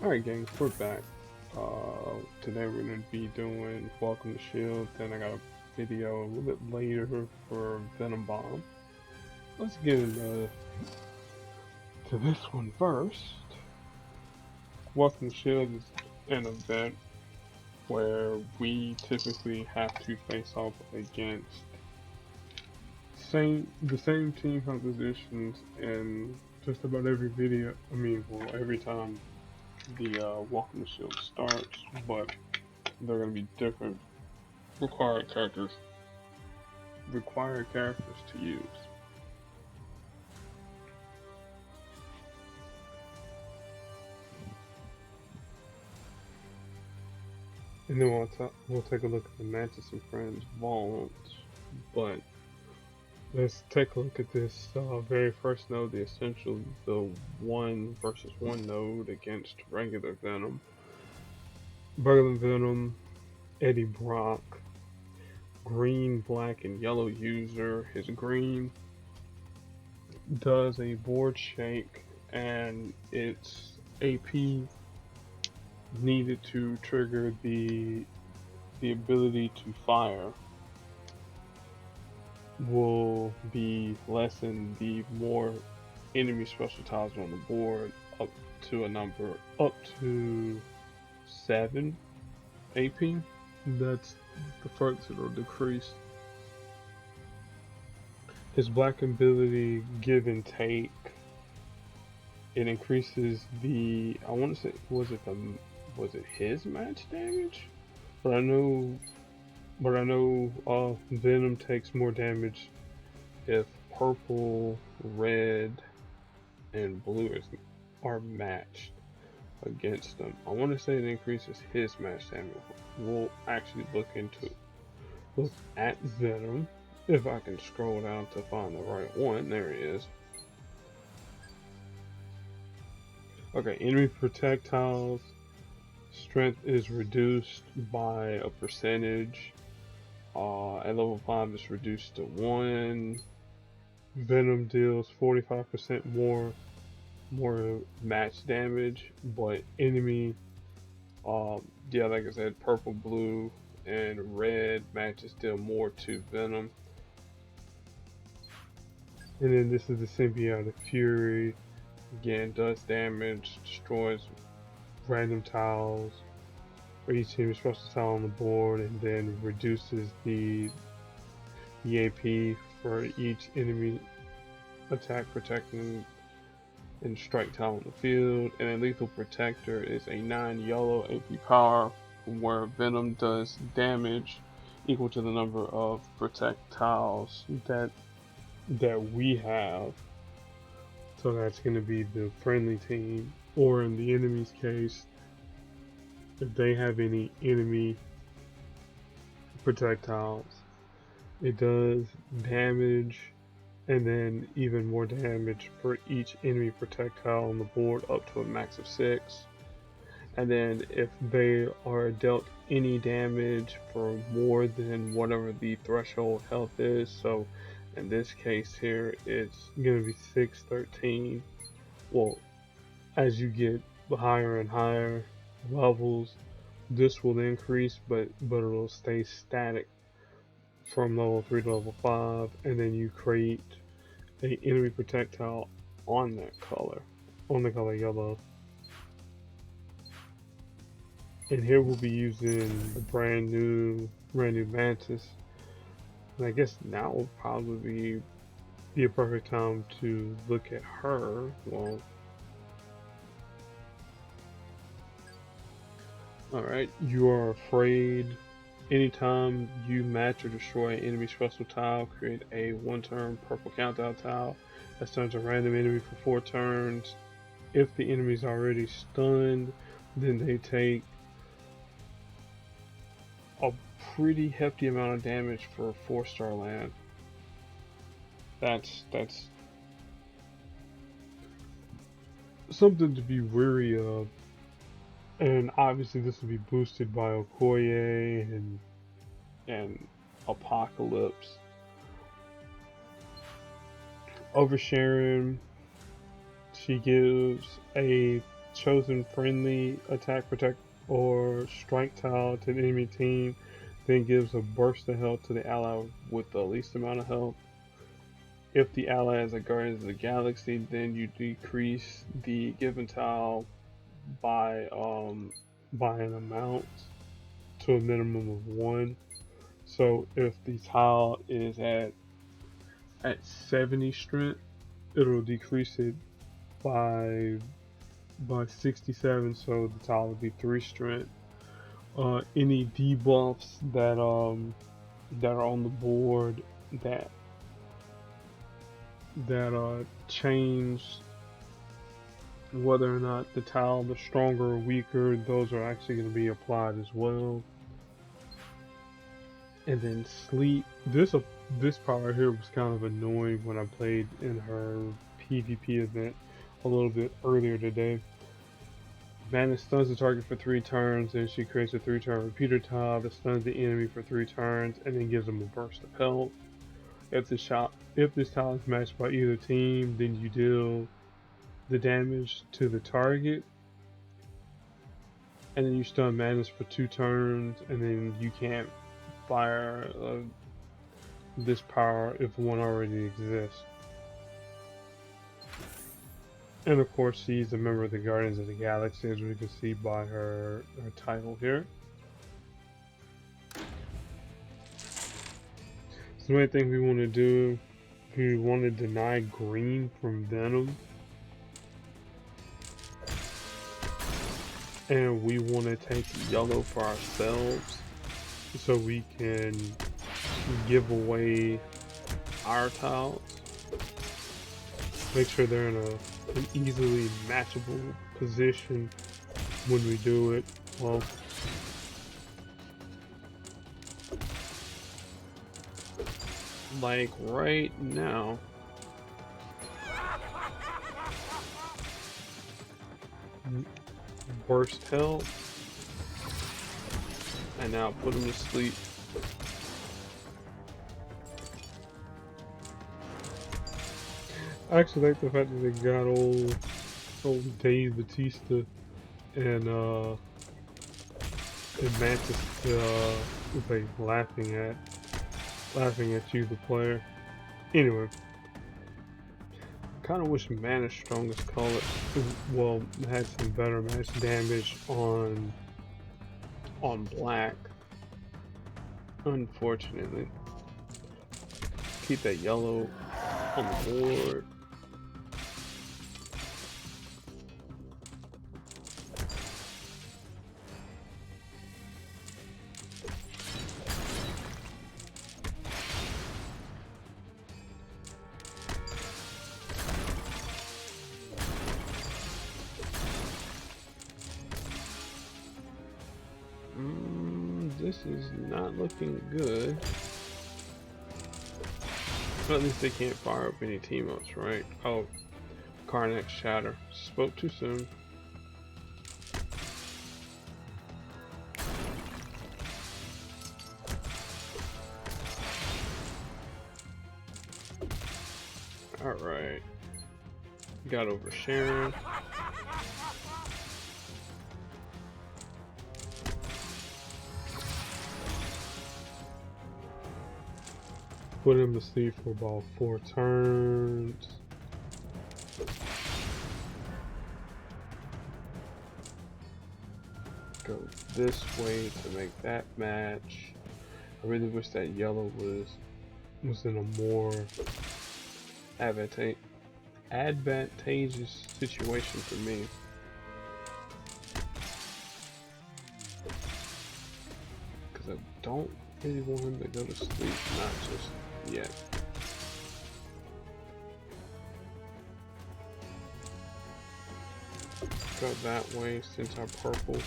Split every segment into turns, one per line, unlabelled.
Alright gang, we're back. Today we're going to be doing Welcome to Shield, then I got a video a little bit later for Venom Bomb. Let's get into to this one first. Welcome to Shield is an event where we typically have to face off against the same team compositions in just about every video, every time the Welcome to Shield starts, but they're going to be different required characters to use. And then we'll take a look at the Mantis and Friends vaults, but let's take a look at this very first node, the Essential, the 1 versus 1 node against regular Venom. Regular Venom, Eddie Brock, green, black, and yellow user. His green does a board shake, and its AP needed to trigger the ability to fire will be lessened the more enemy special tiles on the board, up to 7 AP. That's the furthest it'll decrease. His black ability, Give and Take, it increases the, I want to say, was it his match damage? But I know Venom takes more damage if purple, red, and blue are matched against them. I want to say it increases his match damage. We'll actually look at Venom if I can scroll down to find the right one. There he is. Okay, enemy projectiles strength is reduced by a percentage. At level 5 it's reduced to 1. Venom deals 45% more match damage, but enemy, yeah, like I said, purple, blue, and red matches deal more to Venom. And then this is the Symbiotic Fury. Again, does damage, destroys random tiles for each enemy special tile on the board, and then reduces the AP for each enemy attack, protecting, and strike tile on the field. And then Lethal Protector is a 9 yellow AP power where Venom does damage equal to the number of projectiles that we have. So that's going to be the friendly team, or in the enemy's case, if they have any enemy projectiles, it does damage and then even more damage for each enemy projectile on the board up to a max of 6. And then if they are dealt any damage for more than whatever the threshold health is, so in this case here it's going to be 613. Well, as you get higher and higher levels, this will increase, but it'll stay static from level 3 to level 5, and then you create an enemy projectile on that color, on the color yellow. And here we'll be using the brand new Mantis. And I guess now will probably be a perfect time to look at her. Well, alright, you are afraid. Anytime you match or destroy an enemy special tile, create a 1-turn purple countdown tile that stuns a random enemy for 4 turns. If the enemy is already stunned, then they take a pretty hefty amount of damage for a 4-star land. That's something to be wary of. And obviously this will be boosted by Okoye and Apocalypse. Oversharing, she gives a chosen friendly attack, protect, or strike tile to the enemy team, then gives a burst of health to the ally with the least amount of health. If the ally has a Guardians of the Galaxy, then you decrease the given tile by an amount to a minimum of 1. So if the tile is at 70 strength, it'll decrease it by 67, so the tile will be 3 strength. Any debuffs that are on the board that change whether or not the tile is stronger or weaker, those are actually going to be applied as well. And then sleep. This part right here was kind of annoying when I played in her PvP event a little bit earlier today. Mana stuns the target for 3 turns, and she creates a 3-turn repeater tile that stuns the enemy for 3 turns, and then gives them a burst of health. If this tile is matched by either team, then you deal the damage to the target, and then you stun Madness for 2 turns, and then you can't fire this power if one already exists. And of course, she's a member of the Guardians of the Galaxy, as we can see by her title here. So the main thing we want to do, we want to deny green from Venom. And we want to take yellow for ourselves, so we can give away our tiles. Make sure they're in an easily matchable position when we do it. Well, like right now. Burst health. And now put him to sleep. I actually like the fact that they got old Dave Bautista and Mantis like laughing at you, the player. Anyway, kind of wish Mana Strongest Color had some better match damage on black. Unfortunately, keep that yellow on the board. This is not looking good. But at least they can't fire up any team ups, right? Oh, Karnak's Shatter. Spoke too soon. Alright. Got over Sharon. Put him to sleep for about 4 turns. Go this way to make that match. I really wish that yellow was in a more advantageous situation for me. Because I don't really want him to go to sleep, not just yet. Go that way since our purple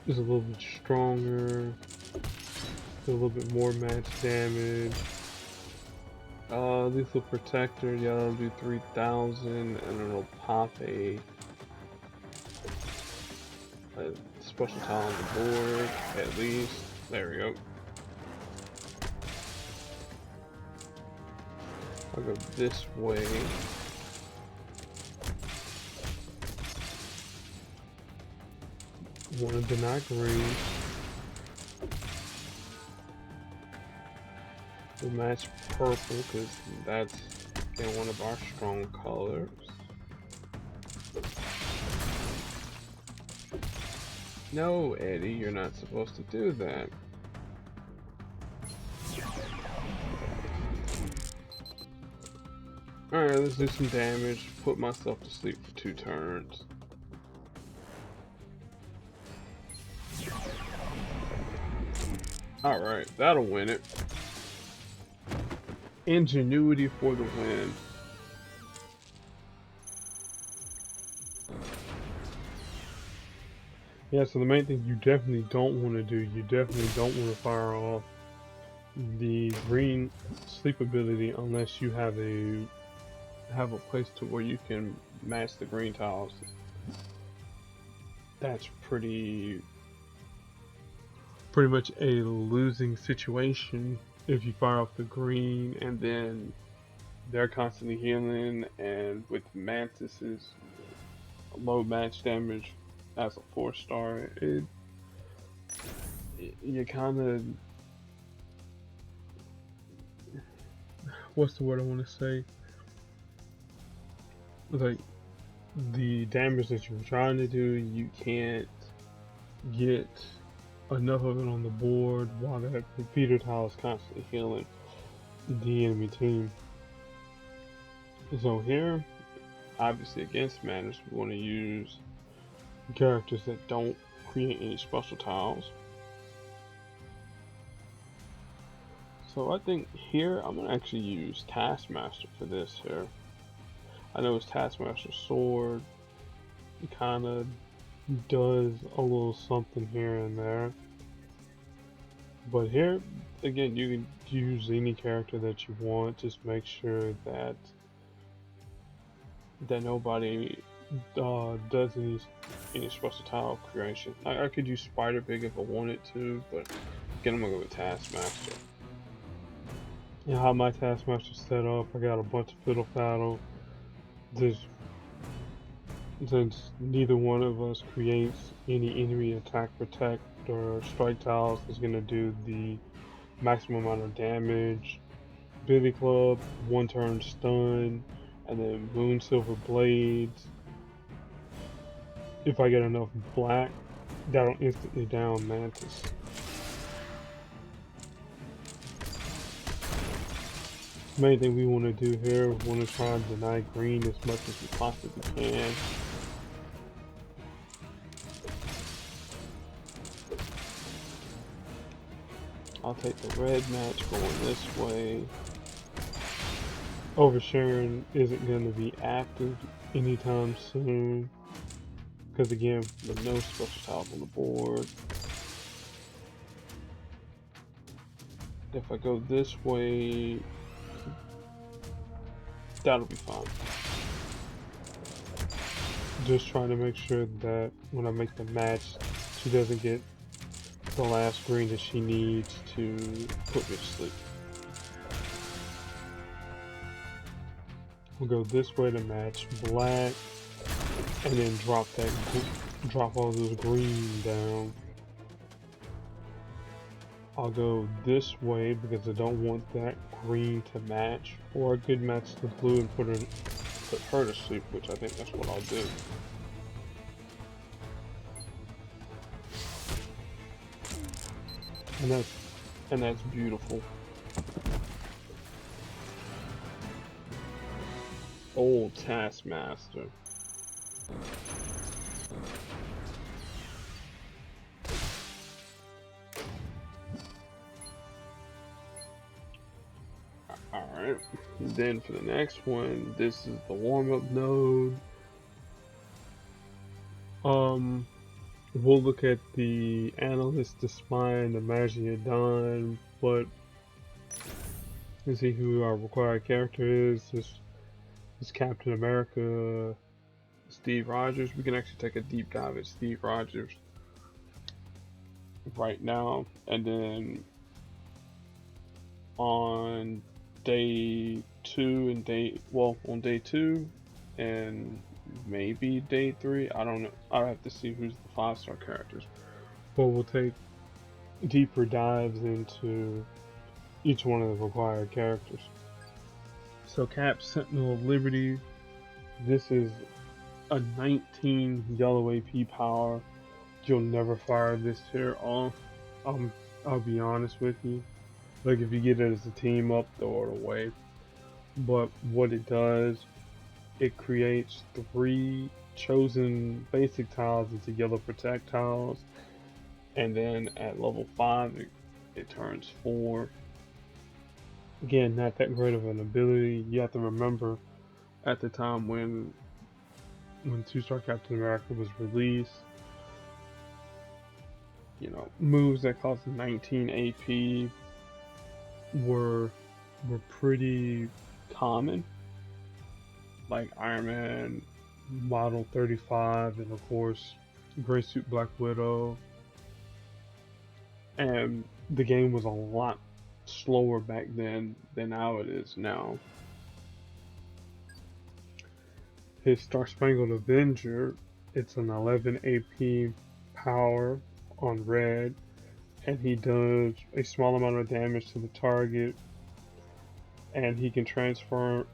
is a little bit stronger, a little bit more match damage. Lethal Protector, yeah, that'll do 3,000, and it'll pop a special tile on the board, at least. There we go. I'll go this way. Want to deny green. We'll match purple because that's again one of our strong colors. No, Eddie, you're not supposed to do that. Alright, let's do some damage. Put myself to sleep for 2 turns. Alright, that'll win it. Ingenuity for the win. Yeah, so the main thing you definitely don't want to do, you definitely don't want to fire off the green sleep ability unless you have a place to where you can match the green tiles. That's pretty much a losing situation if you fire off the green and then they're constantly healing, and with Mantis's low match damage as a 4-star, you kind of, what's the word I want to say? Like, the damage that you're trying to do, you can't get enough of it on the board while that repeater tile is constantly healing the enemy team. So here, obviously against manners, we want to use characters that don't create any special tiles. So I think here I'm going to actually use Taskmaster for this here. I know his Taskmaster sword kind of does a little something here and there. But here, again, you can use any character that you want. Just make sure that nobody does any special tile creation. I could use Spider Pig if I wanted to, but again, I'm gonna go with Taskmaster. And how my Taskmaster set up, I got a bunch of Fiddle Faddle. Since neither one of us creates any enemy attack, protect, or strike tiles, is going to do the maximum amount of damage. Billy Club, 1 turn stun, and then Moon Silver Blades. If I get enough black, that'll instantly down Mantis. Main thing we want to do here, we want to try and deny green as much as we possibly can. I'll take the red match going this way. Oversharing isn't going to be active anytime soon, because again, with no special tiles on the board. If I go this way, that'll be fine. Just trying to make sure that when I make the match, she doesn't get the last green that she needs to put me to sleep. We'll go this way to match black, and then drop all those green down. I'll go this way because I don't want that green to match, or I could match the blue and put her to sleep, which I think that's what I'll do. And that's beautiful. Old Taskmaster. Alright, then for the next one, this is the warm-up node. We'll look at the ANALYST, the Spine, the MAGGIA Don, but let's see who our required character is. This is Captain America, Steve Rogers. We can actually take a deep dive at Steve Rogers right now, and then on day 2 and on day 2 and maybe day 3. I don't know. I'll have to see who's the 5-star characters. But we'll take deeper dives into each one of the required characters. So Cap, Sentinel of Liberty. This is a 19 yellow AP power. You'll never fire this tier off. I'll be honest with you. Like, if you get it as a team up, throw it away. But what it does, it creates 3 chosen basic tiles into yellow protect tiles, and then at level 5 it turns 4. Again, not that great of an ability. You have to remember, at the time when 2-star Captain America was released, you know, moves that cost 19 AP were pretty common, like Iron Man Model 35, and of course Gray Suit Black Widow. And the game was a lot slower back then than how it is now. His Star Spangled Avenger, it's an 11 AP power on red, and he does a small amount of damage to the target, and he can transform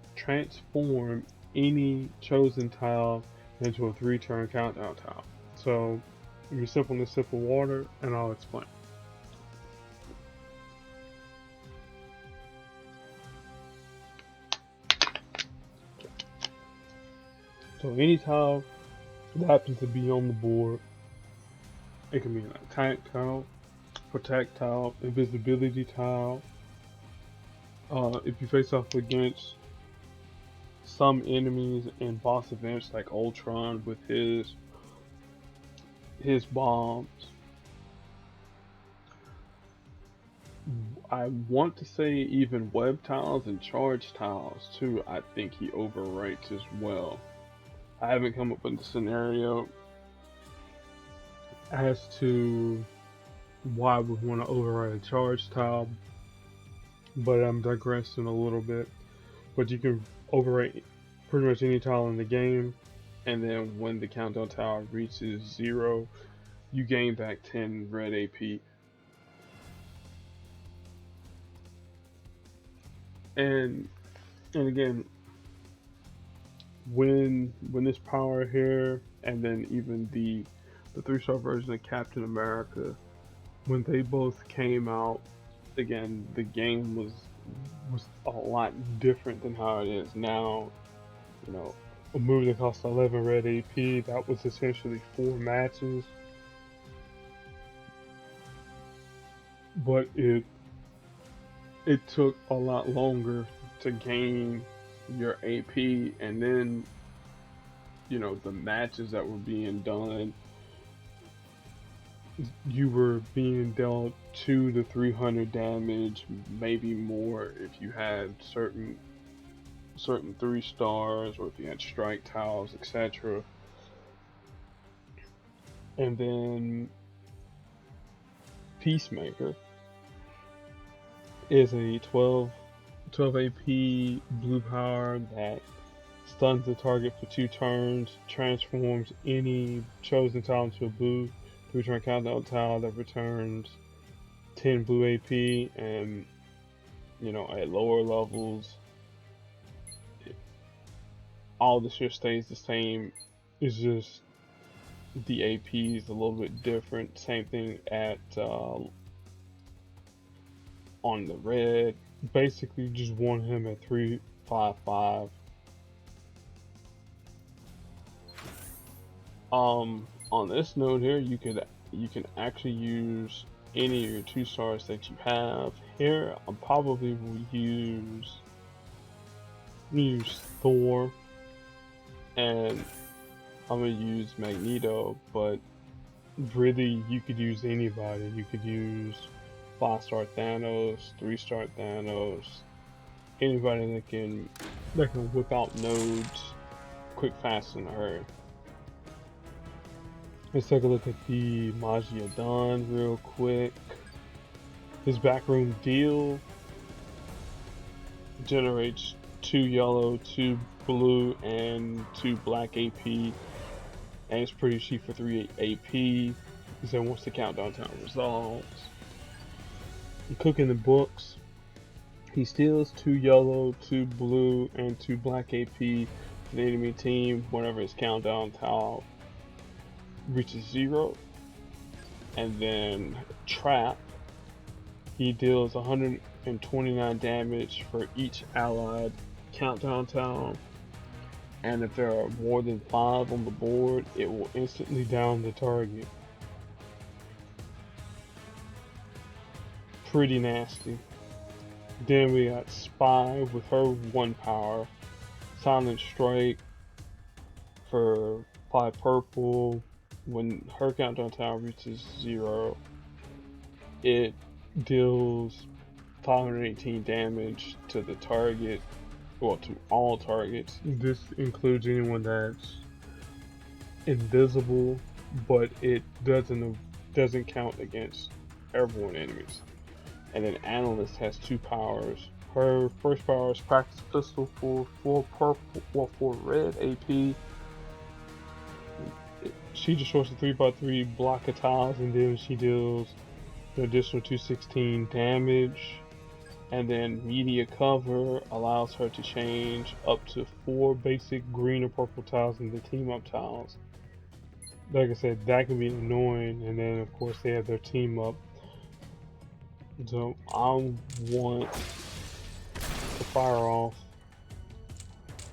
any chosen tile into a 3-turn countdown tile. So give me simple and sip of water and I'll explain. So any tile that happens to be on the board, it can be an attack tile, protect tile, invisibility tile. If you face off against some enemies in boss events like Ultron with his bombs, I want to say even web tiles and charge tiles too, I think he overwrites as well. I haven't come up with a scenario as to why we want to overwrite a charge tile, but I'm digressing a little bit. But you can overwrite pretty much any tile in the game, and then when the countdown tile reaches 0, you gain back 10 red AP. And again, when this power here, and then even the 3-star version of Captain America, when they both came out, again, the game was a lot different than how it is now. You know, a move that cost 11 red AP, that was essentially 4 matches. But it took a lot longer to gain your AP, and then, you know, the matches that were being done, you were being dealt 200 to 300 damage, maybe more if you had certain 3 stars, or if you had strike tiles, etc. And then Peacemaker is a 12 AP blue power that stuns the target for 2 turns, transforms any chosen tile into a blue 3-turn countdown tile that returns 10 blue AP, and, you know, at lower levels, all the shit stays the same. It's just the AP is a little bit different. Same thing at on the red. Basically, just want him at 355. On this note here, you can actually use any of your 2 stars that you have. Here, I probably will use Thor, and I'm gonna use Magneto, but really you could use anybody. You could use 5-star Thanos, 3-star Thanos, anybody that can whip out nodes quick, fast, and in a hurry. Let's take a look at the MAGGIA Don real quick. His backroom deal generates 2 yellow, 2 blue, and 2 black AP, and it's pretty cheap for 3 AP. So once the countdown time resolves, you cook in the books. He steals 2 yellow, 2 blue, and 2 black AP for the enemy team whenever his countdown tile reaches 0. And then trap. He deals 129 damage for each allied countdown tile, and if there are more than 5 on the board, it will instantly down the target. Pretty nasty. Then we got Spy with her 1 power, Silent Strike for 5 purple. When her countdown tile reaches 0, it deals 518 damage to the target, well, to all targets. This includes anyone that's invisible, but it doesn't count against airborne enemies. And then Analyst has 2 powers. Her first power is Practice Pistol for 4 purple, well, 4 red AP. She destroys the 3x3 block of tiles, and then she deals an additional 216 damage. And then Media Cover allows her to change up to 4 basic green or purple tiles into team up tiles. Like I said, that can be annoying, and then of course they have their team up. So I want to fire off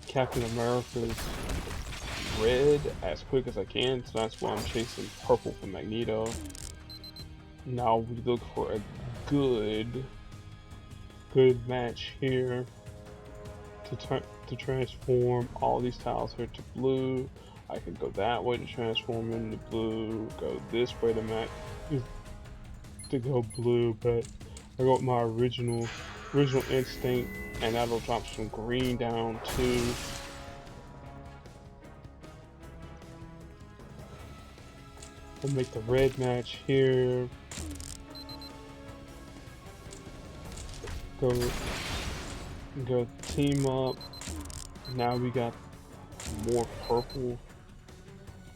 Captain America's red as quick as I can, so that's why I'm chasing purple for Magneto. Now we look for a good match here to transform all these tiles here to blue. I can go that way to transform into blue, go this way to go blue, but I got my original instinct, and that'll drop some green down too. We'll make the red match here. Go team up. Now we got more purple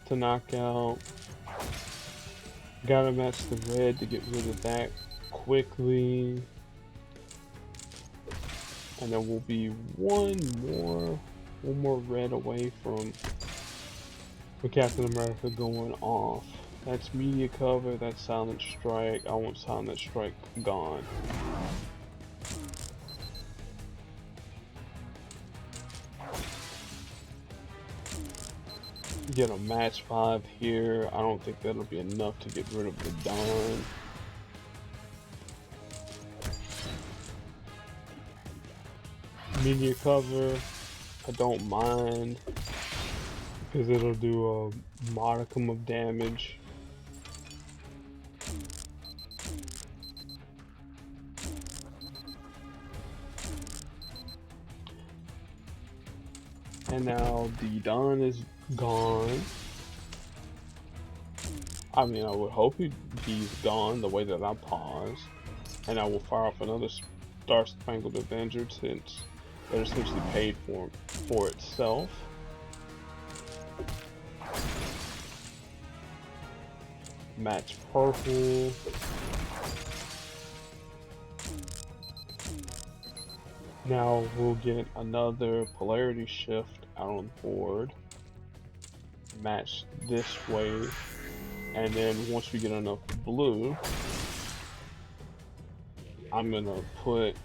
to knock out. Gotta match the red to get rid of that quickly. And then we'll be one more red away from Captain America going off. That's Media Cover, that's Silent Strike. I want Silent Strike gone. Get a match 5 here. I don't think that'll be enough to get rid of the Dawn. Media Cover, I don't mind, because it'll do a modicum of damage. And now the Dawn is gone. I mean, I would hope he's gone the way that I paused. And I will fire off another Star Spangled Avenger, since they're essentially paid for itself. Match purple. Now we'll get another polarity shift out on the board. Match this way, and then once we get enough blue, I'm gonna put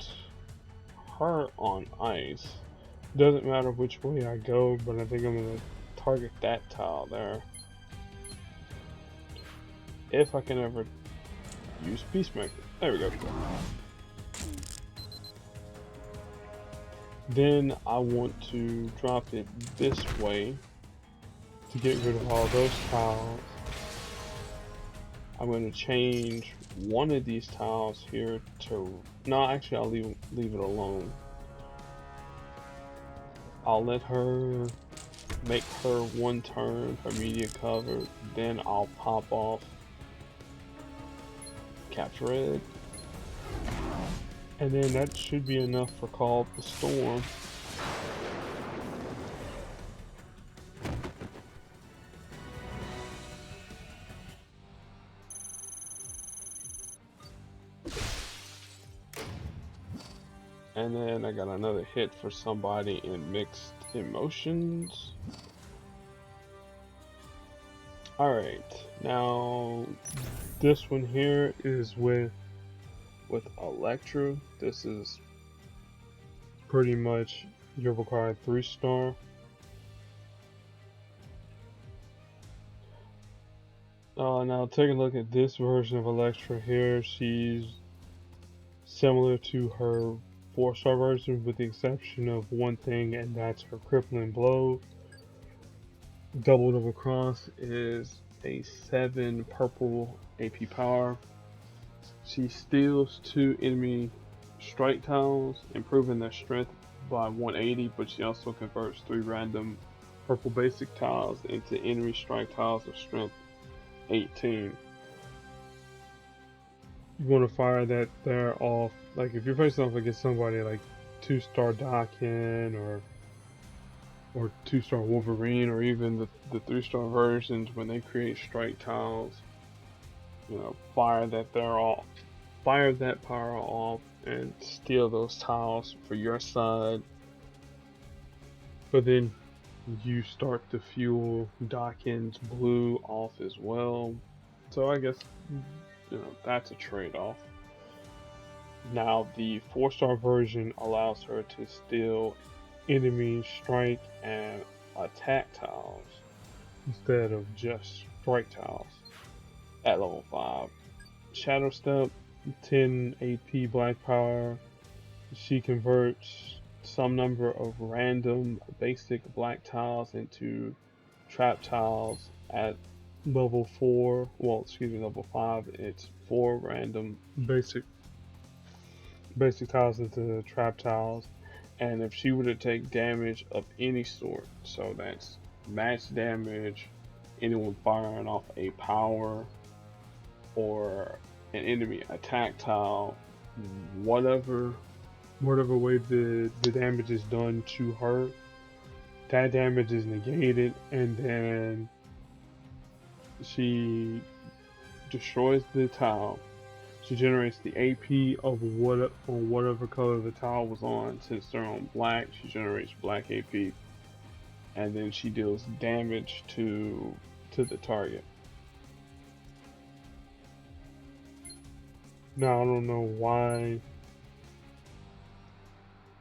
her on ice. Doesn't matter which way I go, but I think I'm gonna target that tile there. If I can ever use Peacemaker. There we go. Then I want to drop it this way to get rid of all those tiles. I'm going to change one of these tiles here to... No, actually I'll leave it alone. I'll let her make her 1 turn, her Media Cover, then I'll pop off Cap's Red. And then that should be enough for Call of the Storm. And then I got another hit for somebody in mixed emotions. Alright, now this one here is with Electra. This is pretty much your required 3-star. Now take a look at this version of Electra here. She's similar to her 4-star version with the exception of one thing, and that's her crippling blow. Doubled across is a 7 purple AP power. She steals 2 enemy strike tiles, improving their strength by 180, but she also converts 3 random purple basic tiles into enemy strike tiles of strength 18. You want to fire that there off, like if you're facing off against somebody like 2-star Dakin or 2-star Wolverine, or even the 3-star versions when they create strike tiles, you know, fire that power off and steal those tiles for your side. But then you start to fuel Dakin's blue off as well. So I guess, you know, that's a trade-off. Now the 4-star version allows her to steal enemy strike and attack tiles instead of just strike tiles at level 5. Shadow Step, 10 AP black power. She converts some number of random basic black tiles into trap tiles at level 4. Well, excuse me, level 5. It's 4 random basic tiles into trap tiles. And if she were to take damage of any sort, so that's match damage, anyone firing off a power, or an enemy attack tile, whatever way the damage is done to her, that damage is negated, and then she destroys the tile. She generates the AP of whatever color the tile was on. Since they're on black, she generates black AP, and then she deals damage to the target. Now I don't know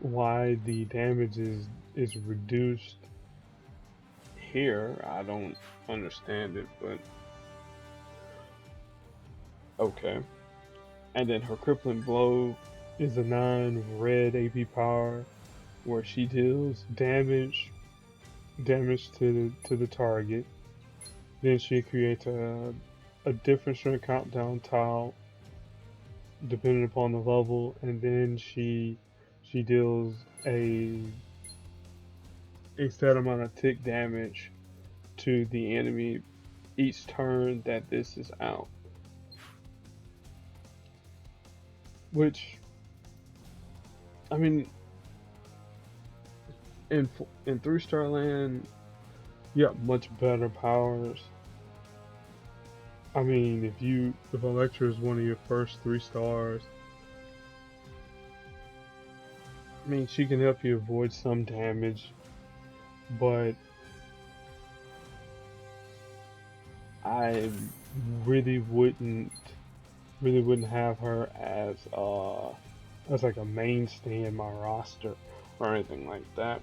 why the damage is reduced here. I don't understand it, but okay. And then her crippling blow is a 9 red AP power, where she deals damage to the target. Then she creates a different strength countdown tile depending upon the level, and then she deals a set amount of tick damage to the enemy each turn that this is out. Which, I mean, in 3-star land, you got much better powers. I mean, if Electra is one of your first 3 stars, I mean, she can help you avoid some damage, but I really wouldn't have her as like a mainstay in my roster or anything like that.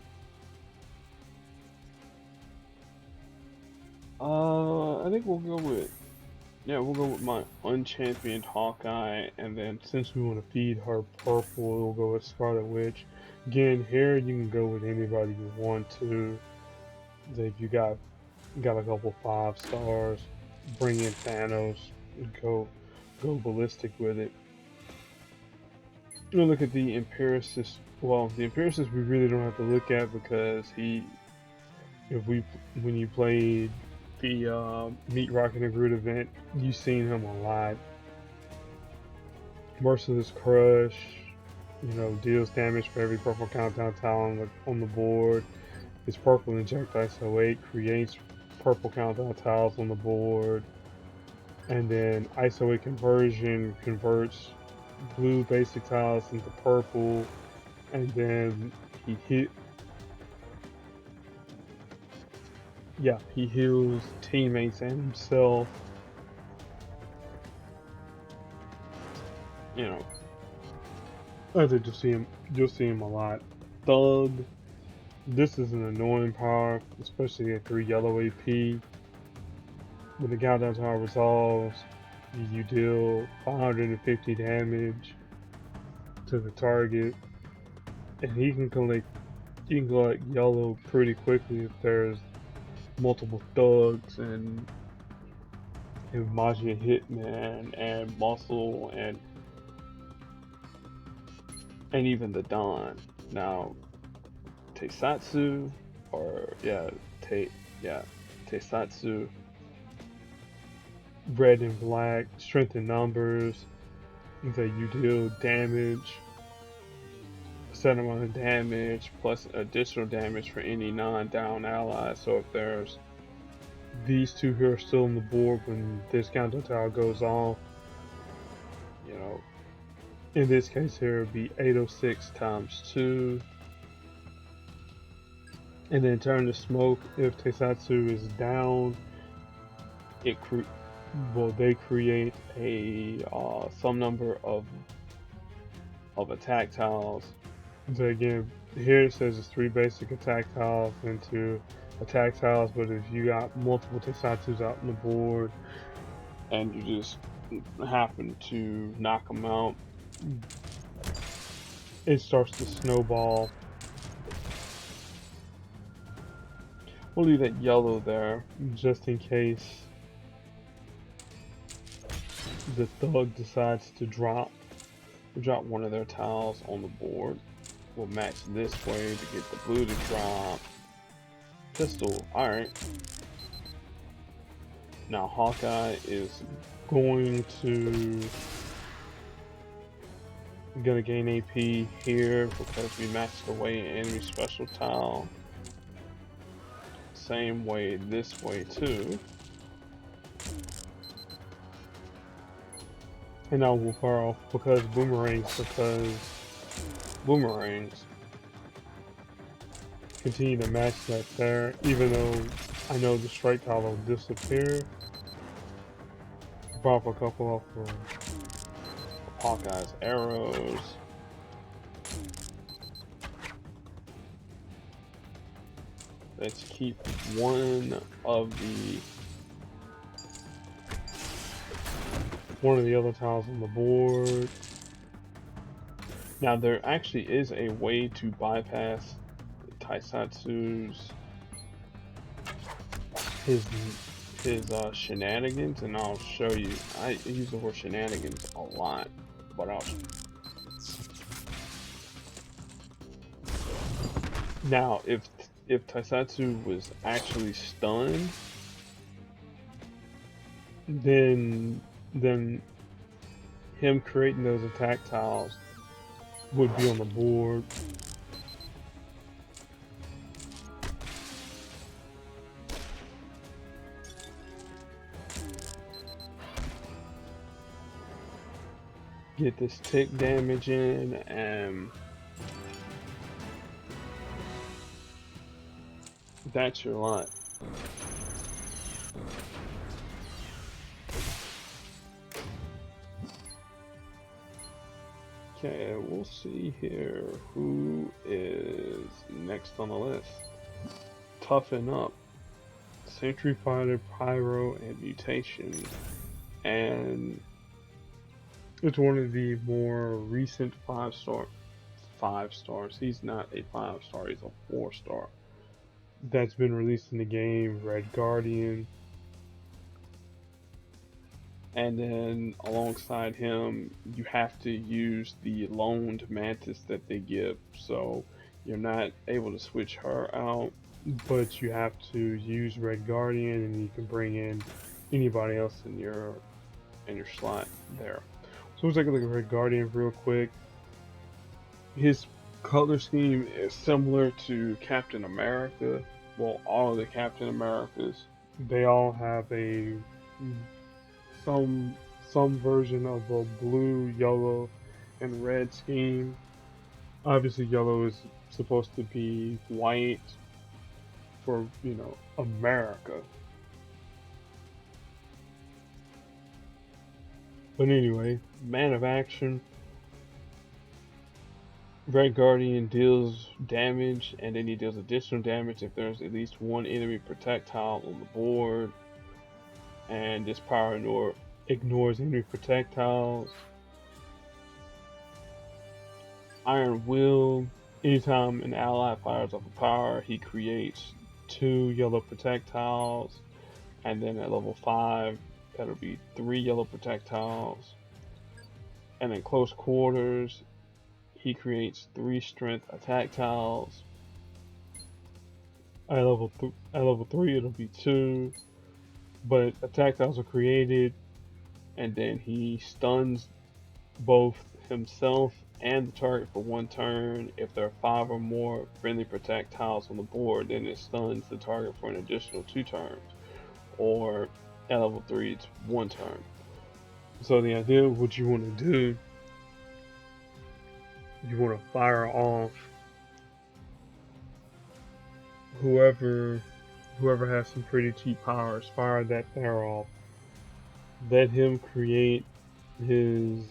I think we'll go with my unchampioned Hawkeye, and then since we want to feed her purple, we'll go with Scarlet Witch. Again, here you can go with anybody you want to. If you got a couple 5 stars, bring in Thanos, go ballistic with it. We'll look at the Empiricist. Well, the Empiricist we really don't have to look at because when you played the Meet Rocket and Groot event, you've seen him a lot. Merciless Crush, you know, deals damage for every purple countdown tile on the board. His purple inject ISO 8 creates purple countdown tiles on the board. And then ISO 8 conversion converts blue basic tiles into purple. and then he heals teammates and himself. You know, I think you'll see him a lot. Thug. This is an annoying power, especially at 3 yellow AP. When the countdown tower resolves, you deal 550 damage to the target, and he can collect yellow pretty quickly if there's multiple thugs and MAGGIA Hitman and Muscle and even the Don. Now TEISATSU TEISATSU, red and black, strength in numbers, that you deal damage, a set amount of damage plus additional damage for any non-down allies. So if there's these two who are still on the board when this countdown tower goes off, you know, in this case here it would be 806 times 2. And then turn to smoke. If TEISATSU is down, they create a some number of attack tiles. So again, here it says it's 3 basic attack tiles and 2 attack tiles. But if you got multiple TEISATSUs out on the board and you just happen to knock them out, it starts to snowball. We'll leave that yellow there just in case the thug decides to drop one of their tiles on the board. We'll match this way to get the blue to drop. Pistol, alright. Now Hawkeye is gonna gain AP here because we matched away an enemy special tile. Same way this way too. And now we'll PYRO because boomerangs continue to match that there, even though I know the strike tile will disappear. Pop a couple of Hawkeye's arrows. Let's keep one of the other tiles on the board. Now there actually is a way to bypass TEISATSU's his shenanigans, and I'll show you. I use the word shenanigans a lot, but now if TEISATSU was actually stunned, then him creating those attack tiles would be on the board. Get this tick damage in, and that's your lot. Okay, we'll see here who is next on the list. Toughen Up, Sentry Fighter, Pyro, and Mutation. And it's one of the more recent 5 stars. He's not a 5-star, he's a 4-star. That's been released in the game, Red Guardian. And then alongside him, you have to use the loaned Mantis that they give. So you're not able to switch her out, but you have to use Red Guardian, and you can bring in anybody else in your slot there. So let's take a look at Red Guardian real quick. His color scheme is similar to Captain America. Well, all of the Captain Americas. They all have some version of a blue, yellow, and red scheme. Obviously, yellow is supposed to be white for, America. But anyway, man of action. Red Guardian deals damage, and then he deals additional damage if there's at least one enemy projectile on the board. And this power ignores enemy projectiles. Iron Will. Anytime an ally fires off a power, he creates 2 yellow projectiles. And then at level 5, that'll be 3 yellow projectiles. And in close quarters, he creates 3 strength attack tiles. At level 3, it'll be 2. But attack tiles are created, and then he stuns both himself and the target for 1 turn. If there are 5 or more friendly projectiles on the board, then it stuns the target for an additional 2 turns. Or at level 3, it's 1 turn. So the idea of what you want to do, you want to fire off whoever has some pretty cheap powers, fire that fire off. Let him create his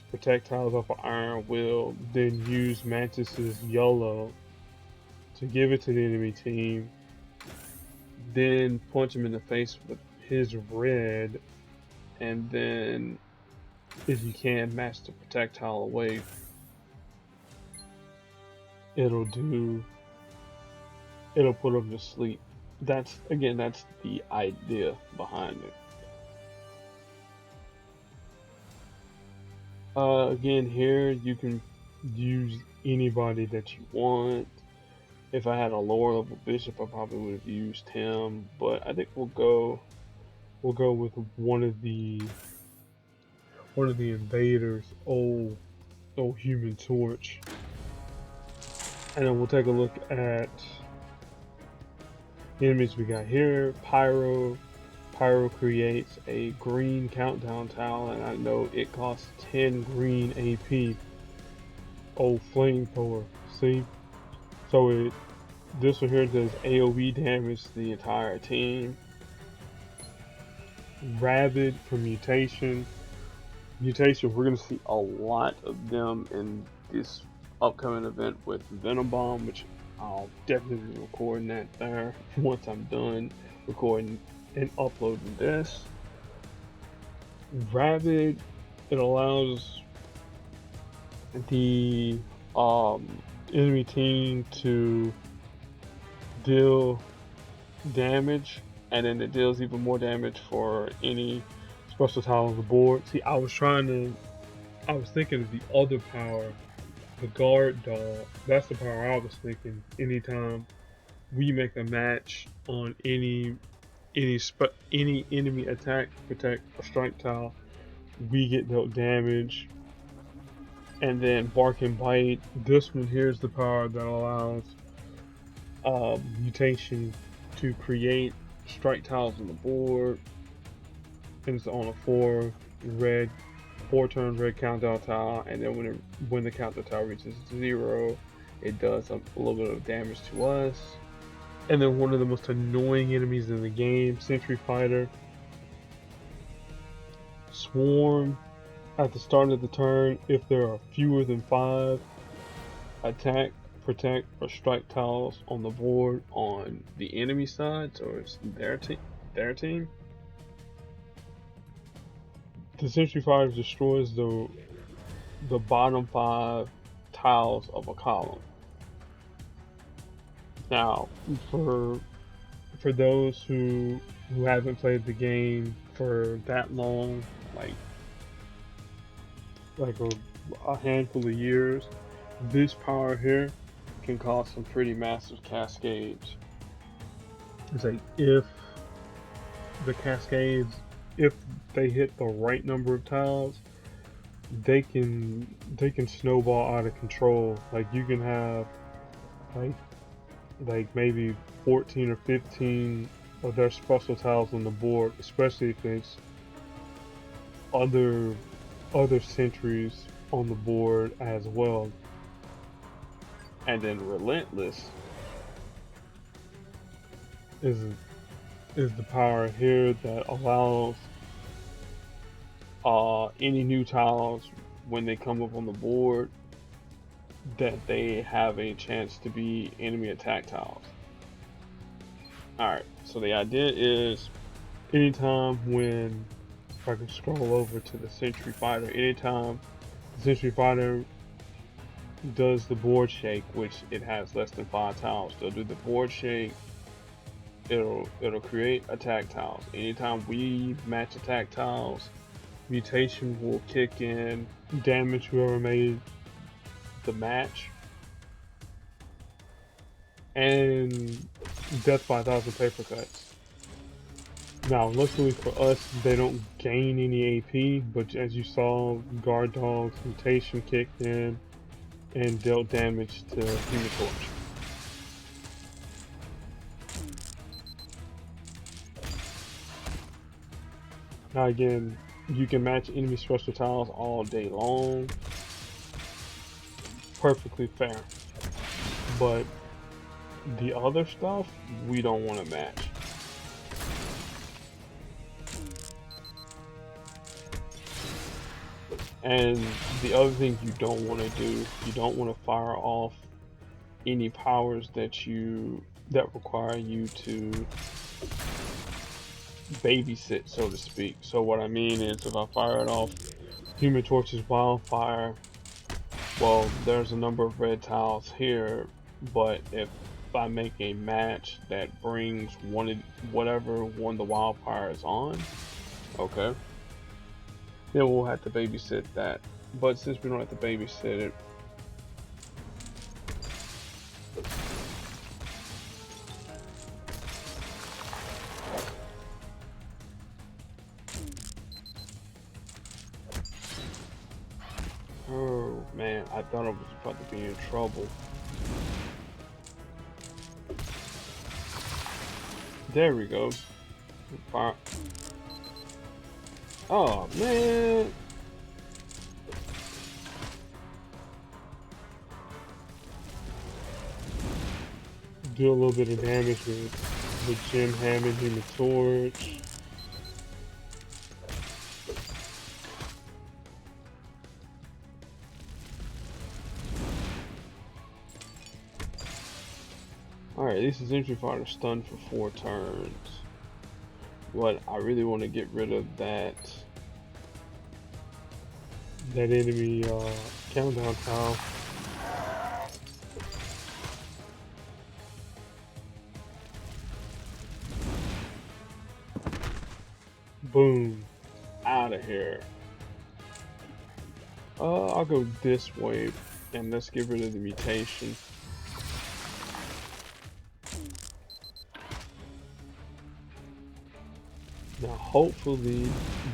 projectiles off of Iron Will, then use Mantis's yellow to give it to the enemy team, then punch him in the face with his red, and then if you can match the projectile away, it'll put him to sleep. That's the idea behind it. Again, here you can use anybody that you want. If I had a lower level bishop, I probably would have used him, but I think we'll go with one of the invaders, old Human Torch, and then we'll take a look at the enemies we got here. PYRO. PYRO creates a green countdown tile, and I know it costs 10 green AP. Old flamethrower. See? So this one here does AoE damage to the entire team. Rabid for mutation. We're going to see a lot of them in this upcoming event with Venom Bomb, which I'll definitely be recording that there once I'm done recording and uploading this. Rabid, it allows the enemy team to deal damage, and then it deals even more damage for any special tile on the board. See, I was thinking of the other power, the guard dog. That's the power I was thinking. Anytime we make a match on any enemy attack, protect, or strike tile, we get dealt damage. And then Bark and Bite. This one here is the power that allows mutation to create strike tiles on the board. And it's on a 4-turn red countdown tile, and then when the countdown tile reaches 0, it does a little bit of damage to us. And then one of the most annoying enemies in the game, Sentry Fighter. Swarm. At the start of the turn, if there are fewer than 5 attack, protect, or strike tiles on the board on the enemy side, so it's their team, the Sentry Fighter destroys the bottom 5 tiles of a column. Now, for those who haven't played the game for that long, like a handful of years, this power here can cause some pretty massive cascades. It's like if the cascades, if they hit the right number of tiles, they can snowball out of control. Like you can have like maybe 14 or 15 of their special tiles on the board, especially if it's other sentries on the board as well. And then Relentless is the power here that allows any new tiles when they come up on the board that they have a chance to be enemy attack tiles. Alright, so the idea is anytime when, if I can scroll over to the Sentry Fighter, anytime the Sentry Fighter does the board shake, which it has less than 5 tiles, they'll do the board shake, it'll create attack tiles. Anytime we match attack tiles, mutation will kick in, damage whoever made the match, and death by 1,000 paper cuts. Now, luckily for us, they don't gain any AP, but as you saw, Guard Dog's mutation kicked in and dealt damage to Human Torch. Now again, you can match enemy special tiles all day long. Perfectly fair. But the other stuff, we don't want to match. And the other thing you don't want to do, you don't want to fire off any powers that require you to babysit, so to speak. So what I mean is, if I fire it off Human Torch's Wildfire, well, there's a number of red tiles here, but if I make a match that brings whatever one the Wildfire is on, okay, then we'll have to babysit that. But since we don't have to babysit it, oh man, I thought I was about to be in trouble. There we go. Fire. Oh man. Do a little bit of damage with Jim Hammond, Human Torch. Alright, this is Sentry Fighter stunned for 4 turns. But I really want to get rid of that enemy countdown tile. Boom. Out of here. I'll go this way and let's get rid of the mutation. Now hopefully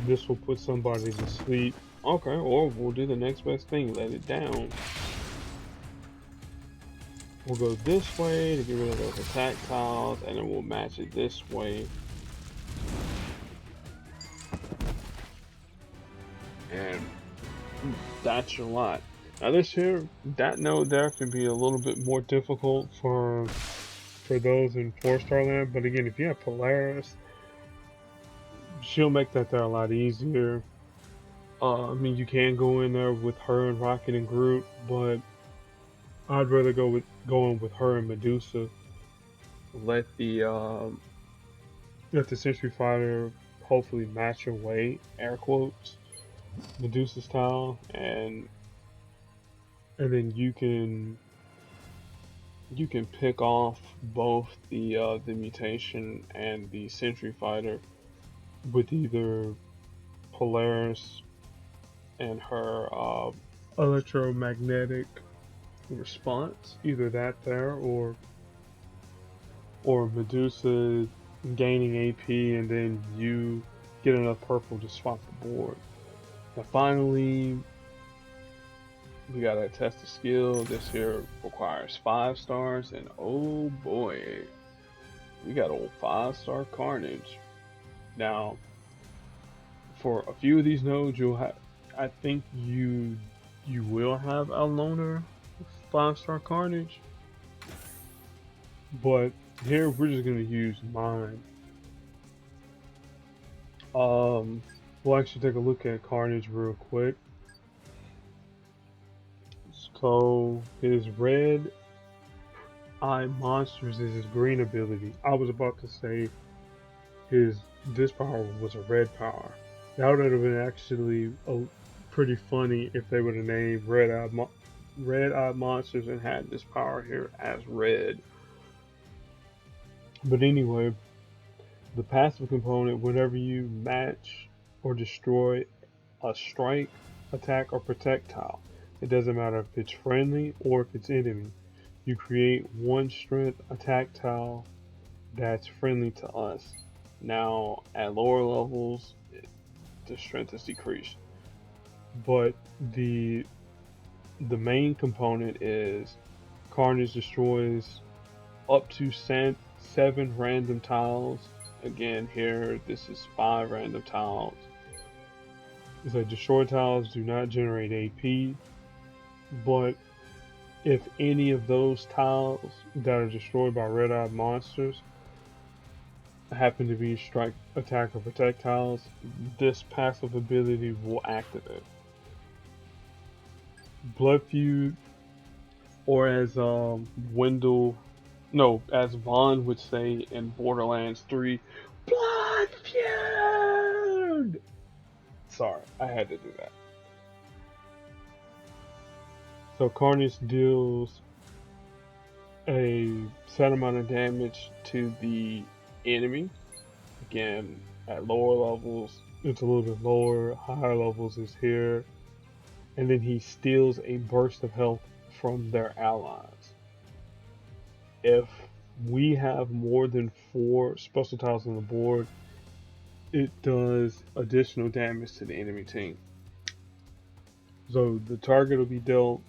this will put somebody to sleep. Okay, or we'll do the next best thing, let it down. We'll go this way to get rid of those attack tiles, and then we'll match it this way. And that's your lot. Now this here, that node there can be a little bit more difficult for those in 4-star land, but again, if you have Polaris, she'll make that there a lot easier. I mean, you can go in there with her and Rocket and Groot, but I'd rather go with her and Medusa. Let the Sentry Fighter hopefully match your weight, air quotes, Medusa style, and then you can pick off both the mutation and the Sentry Fighter with either Polaris and her electromagnetic response, either that there, or Medusa gaining AP and then you get enough purple to swap the board. Now finally, we gotta test the skill. This here requires 5 stars, and oh boy, we got old 5-star Carnage. Now, for a few of these nodes, you'll have, I think you will have a loner 5-star Carnage. But here we're just gonna use mine. We'll actually take a look at Carnage real quick. So his red eye monsters is his green ability. I was about to say this power was a red power. That would have been actually pretty funny if they would have named red eye monsters and had this power here as red. But anyway, the passive component, whenever you match or destroy a strike, attack, or protect tile, it doesn't matter if it's friendly or if it's enemy, you create one strength attack tile that's friendly to us. Now, at lower levels, the strength is decreased. But the main component is Carnage destroys up to 7 random tiles. Again, here, this is 5 random tiles. So destroy tiles do not generate AP, but if any of those tiles that are destroyed by red-eyed monsters happen to be strike, attack, or protect tiles, this passive ability will activate. Blood Feud, or as as Vaughn would say in Borderlands 3, Blood Feud! Sorry, I had to do that. So Carnage deals a set amount of damage to the enemy. Again, at lower levels, it's a little bit lower. Higher levels is here. And then he steals a burst of health from their allies. If we have more than 4 special tiles on the board, it does additional damage to the enemy team. So the target will be dealt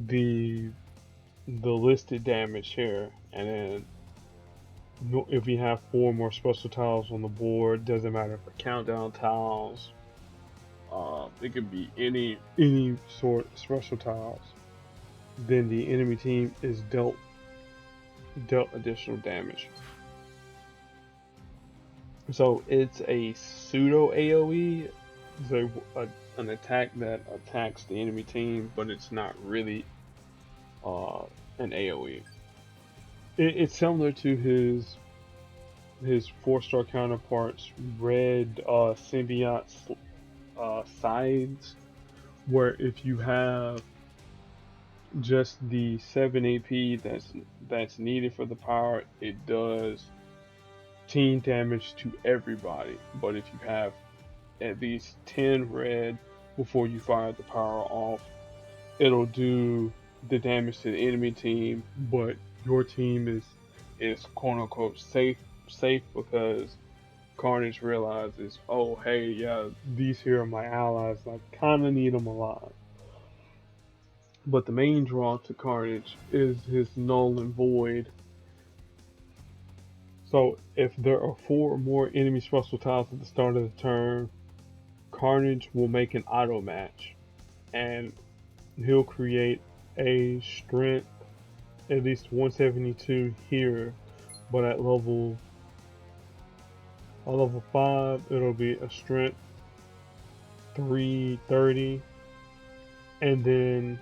the listed damage here, and then if we have 4 more special tiles on the board, doesn't matter if they're countdown tiles, it could be any sort of special tiles, then the enemy team is dealt additional damage. So it's a pseudo AoE, so an attack that attacks the enemy team, but it's not really an AoE. It's similar to his 4-star counterparts, red symbiote sides, where if you have just the 7 AP that's needed for the power, it does team damage to everybody. But if you have at least 10 red before you fire the power off, it'll do the damage to the enemy team, but your team is quote unquote safe because Carnage realizes, oh hey, yeah, these here are my allies, I kinda need them alive. But the main draw to Carnage is his null and void. So if there are 4 or more enemy special tiles at the start of the turn, Carnage will make an auto match, and he'll create a strength at least 172 here, but at level 5 it'll be a strength 330, and then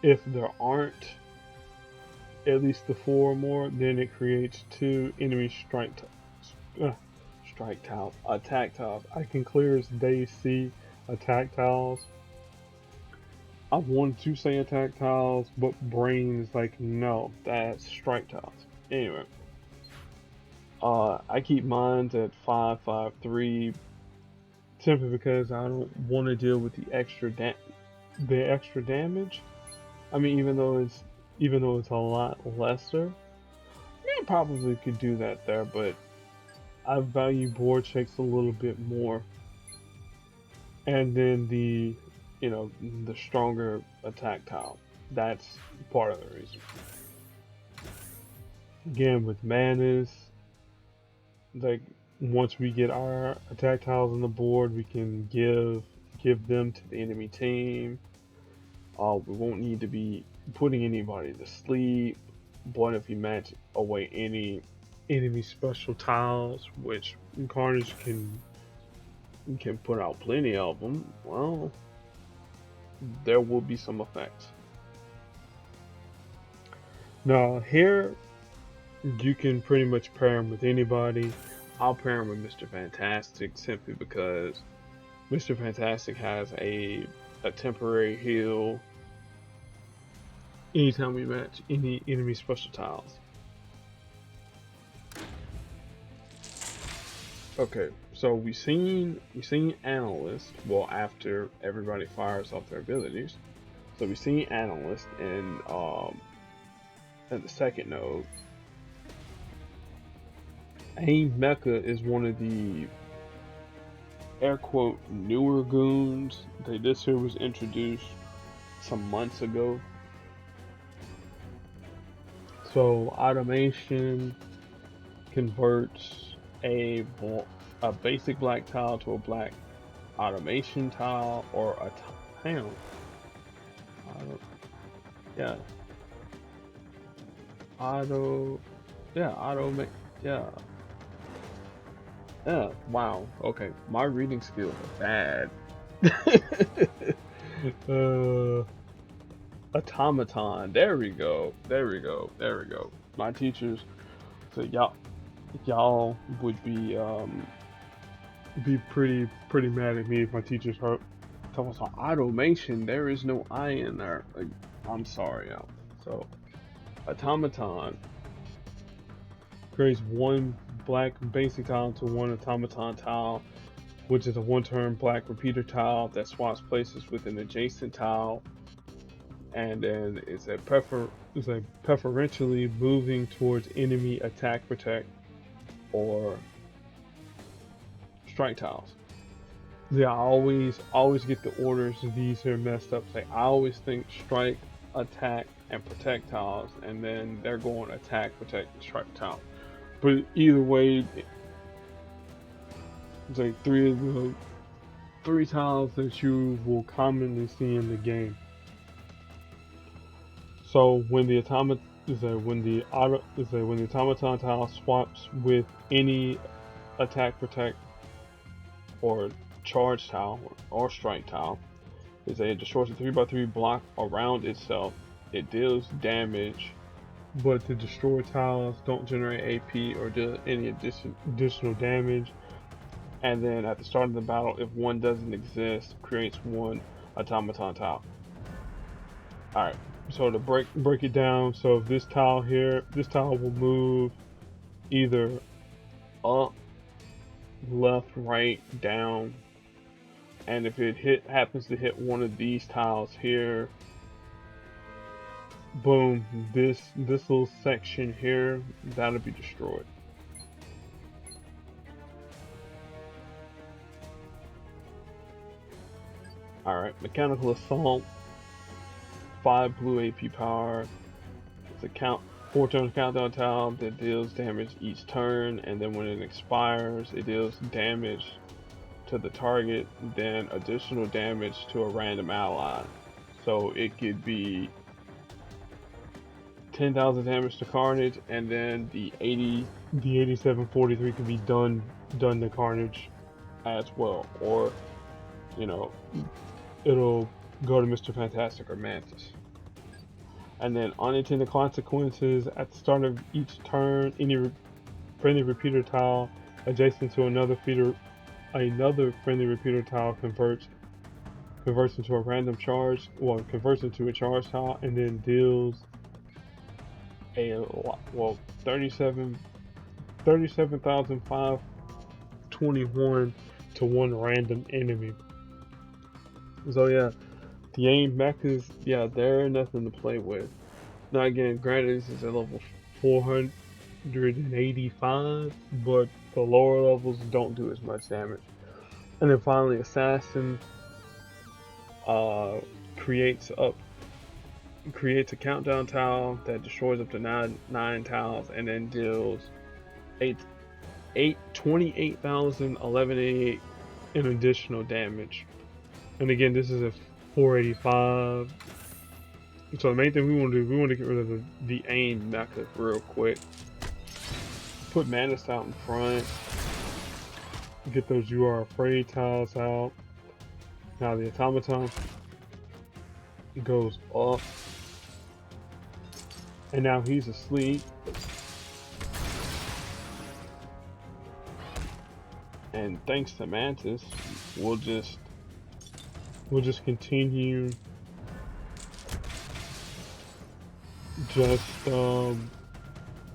if there aren't at least the 4 or more, then it creates 2 enemy attack tiles. I can clear as day see attack tiles. I wanted to say attack tiles, but brain is like, no, that's strike tiles. Anyway, I keep mine at 553 simply because I don't want to deal with the extra damage. I mean, even though it's a lot lesser, I probably could do that there, but I value board checks a little bit more. And then the stronger attack tile. That's part of the reason. Again, with Madness, like once we get our attack tiles on the board, we can give give them to the enemy team. We won't need to be putting anybody to sleep. But if you match away any enemy special tiles, which Carnage can put out plenty of them, well, there will be some effects. Now here, you can pretty much pair him with anybody. I'll pair him with Mr. Fantastic simply because Mr. Fantastic has a temporary heal anytime we match any enemy special tiles. Okay, so we seen Analyst, well, after everybody fires off their abilities. So we seen Analyst in the second node. Mecha is one of the air quote newer goons. This here was introduced some months ago. So automation converts a basic black tile to a black automation tile, or a wow, okay, my reading skills are bad. Automaton, there we go. My teachers, so y'all would be pretty mad at me if my teachers heard talking about automation. There is no I in there. Like, I'm sorry, y'all. So automaton creates one black basic tile into one automaton tile, which is a one-turn black repeater tile that swaps places with an adjacent tile, and then it's preferentially moving towards enemy attack, protect, or strike tiles. Yeah, I always get the orders. These are messed up. Like, I always think strike, attack, and protect tiles, and then they're going attack, protect, and strike tile. But either way, it's like three tiles that you will commonly see in the game. So when the automaton tile swaps with any attack, protect, or charge tile or strike tile, it destroys a 3x3 block around itself. It deals damage, but the destroyed tiles don't generate AP or do any additional damage. And then at the start of the battle, if one doesn't exist, creates one automaton tile. Alright, so to break it down, so this tile will move either up, left, right, down, and if it happens to hit one of these tiles here, boom, this little section here, that'll be destroyed. Alright, Mechanical Assault, 5 blue AP power. It's a 4-turn countdown tile that deals damage each turn, and then when it expires, it deals damage to the target, then additional damage to a random ally. So it could be 10,000 damage to Carnage, and then the 8743 could be done to Carnage as well, or it'll go to Mr. Fantastic or Mantis. And then unintended consequences: at the start of each turn, any friendly repeater tile adjacent to another friendly repeater tile converts into a random charge, converts into a charge tile, and then deals 37,521 to one random enemy. So yeah, the AIM mechas, they're nothing to play with. Now again, granted, this is at level 485, but the lower levels don't do as much damage. And then finally, Assassin creates a countdown tile that destroys up to nine tiles, and then deals 28,1188 in additional damage. And again, this is a 485. So the main thing we want to do, we want to get rid of the aim method real quick. Put Manus out in front. Get those You Are Afraid tiles out. Now the automaton goes up. And now he's asleep. And thanks to Mantis, we'll just continue just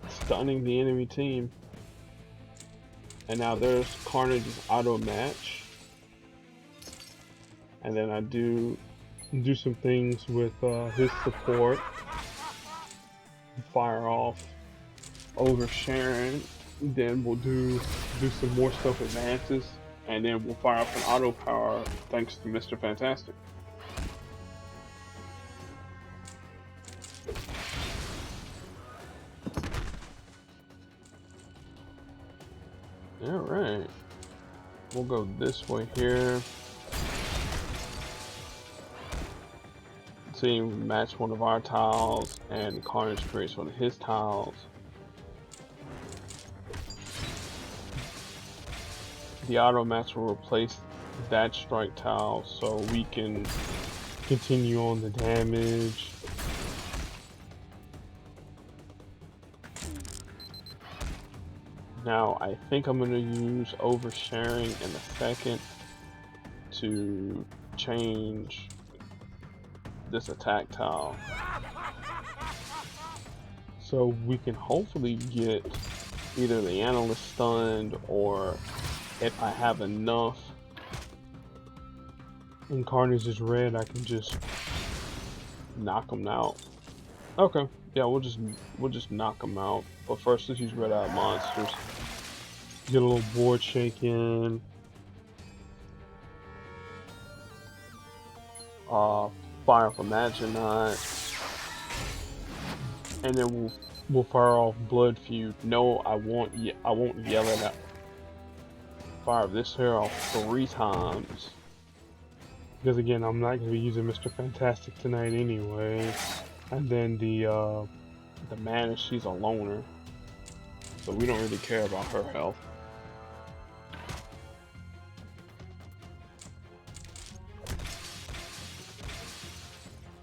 stunning the enemy team. And now there's Carnage's auto match. And then I do some things with his support. Fire off oversharing. Then we'll do some more stuff with Mantis, and then we'll fire off an auto power thanks to Mr. Fantastic. Alright. We'll go this way here. See, we match one of our tiles, and Carnage creates one of his tiles. The auto match will replace that strike tile so we can continue on the damage. Now I think I'm going to use oversharing in a second to change this attack tile so we can hopefully get either the analyst stunned, or if I have enough and Carnage is red, I can just knock him out. Okay, yeah, we'll just knock him out. But first, let's use red eye monsters. Get a little board shake in. Fire off a Magginite, and then we'll fire off Blood Feud. No, I won't yell it out. Fire this here off 3 times. Because again, I'm not going to be using Mr. Fantastic tonight anyway. And then the Mana, she's a loner, so we don't really care about her health.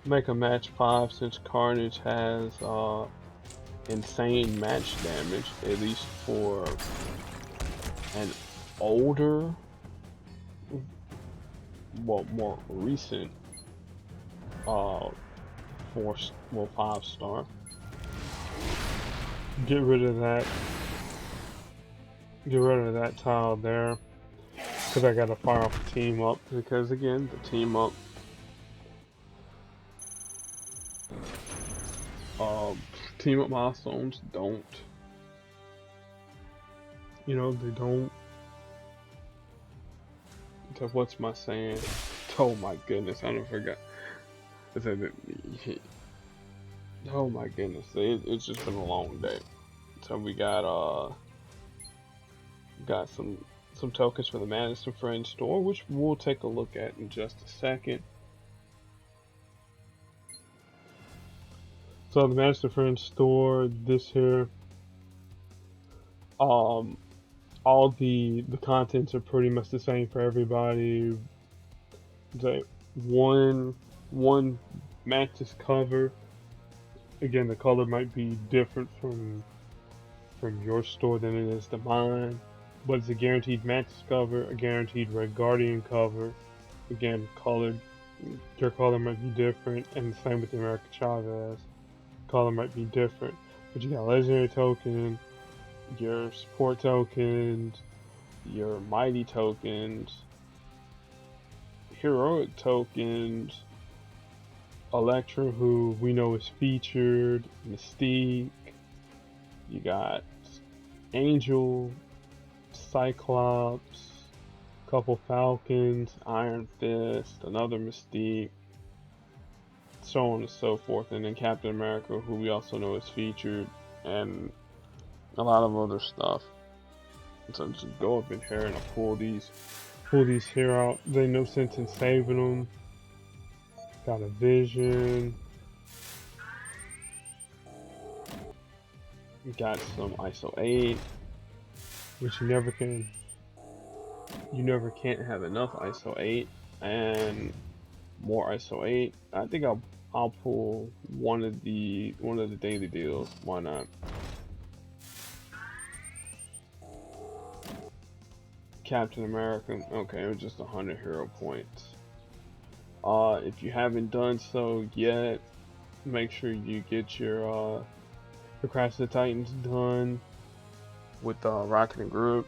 Make a match 5 since Carnage has insane match damage, at least for an older, well, more recent 5-star. Get rid of that. Get rid of that tile there, because I gotta fire off the team up. Because again, the team up. Team up milestones don't. You know, they don't. So what's my saying? Oh my goodness, I don't forget. Oh my goodness, it's just been a long day. So we got some tokens for the Madison Friends store, which we'll take a look at in just a second. So the Madison Friends store, this here, all the contents are pretty much the same for everybody. The one Mantis cover. Again, the color might be different from your store than it is to mine, but it's a guaranteed Mantis cover, a guaranteed Red Guardian cover. Again, colored, your color might be different, and the same with the American Chavez. Color might be different, but you got legendary token, your support tokens, your mighty tokens, heroic tokens, Electra, who we know is featured, Mystique, you got Angel, Cyclops, couple Falcons, Iron Fist, another Mystique, so on and so forth, and then Captain America, who we also know is featured, and a lot of other stuff. So just go up in here and I'll pull these pull these here out. There ain't no sense in saving them. Got a vision. Got some ISO 8, which you never can't have enough ISO 8, and more ISO 8. I think I'll pull one of the daily deals. Why not? Captain America. Okay, it was just 100 hero points. If you haven't done so yet, make sure you get your Crash of the Titans done with Rocket and Groot.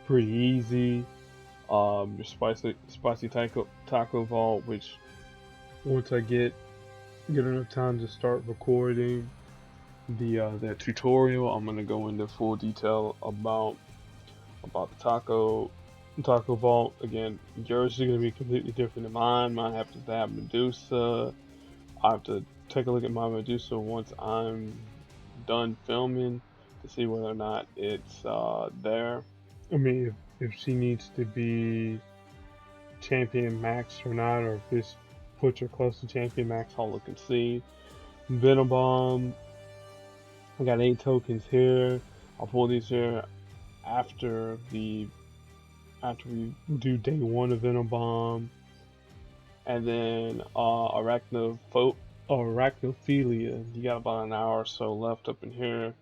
Pretty easy. Your spicy taco vault, which once I get enough time to start recording that tutorial, I'm gonna go into full detail about the taco vault. Again, yours is gonna be completely different than mine. Mine happens to have Medusa. I have to take a look at my Medusa once I'm done filming to see whether or not it's there. I mean, if she needs to be champion max or not, or if this puts her close to champion max, I'll look and see. Venom Bomb, I got 8 tokens here. I'll pull these here after we do day 1 of Venom Bomb. And then Arachnophilia, you got about an hour or so left up in here.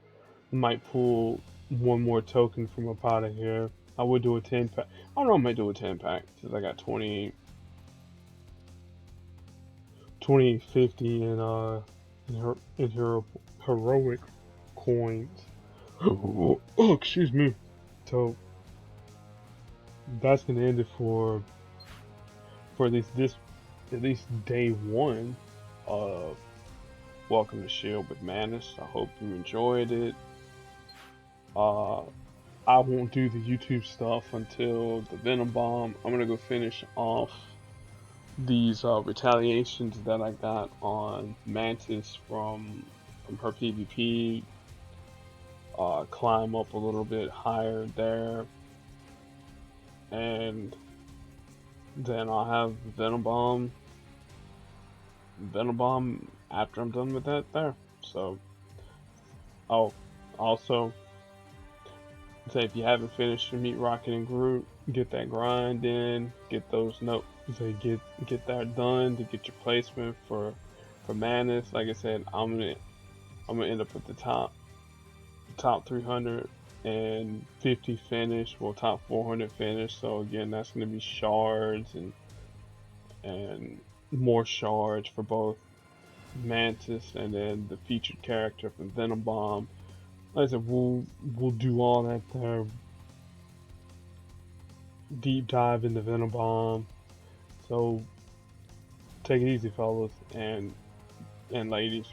Might pull one more token from up out of here. I would do a 10 pack. I don't know, I might do a 10 pack because I got 20, 50 in her heroic coins. Oh, excuse me. So that's gonna end it for at least day 1 of Welcome to Shield with Manus. I hope you enjoyed it. I won't do the YouTube stuff until the Venom Bomb. I'm gonna go finish off these retaliations that I got on Mantis from her PvP. Climb up a little bit higher there, and then I'll have Venom Bomb after I'm done with that there. So, oh, also say if you haven't finished your Meet Rocket and Groot, get that grind in, get those notes, get that done to get your placement for Manus. Like I said, I'm gonna end up at the top 350 finish, well, top 400 finish. So again, that's gonna be shards and more shards for both Mantis and then the featured character from Venom Bomb. Like I said, we'll do all that there. Deep dive into Venom Bomb. So take it easy, fellas and ladies.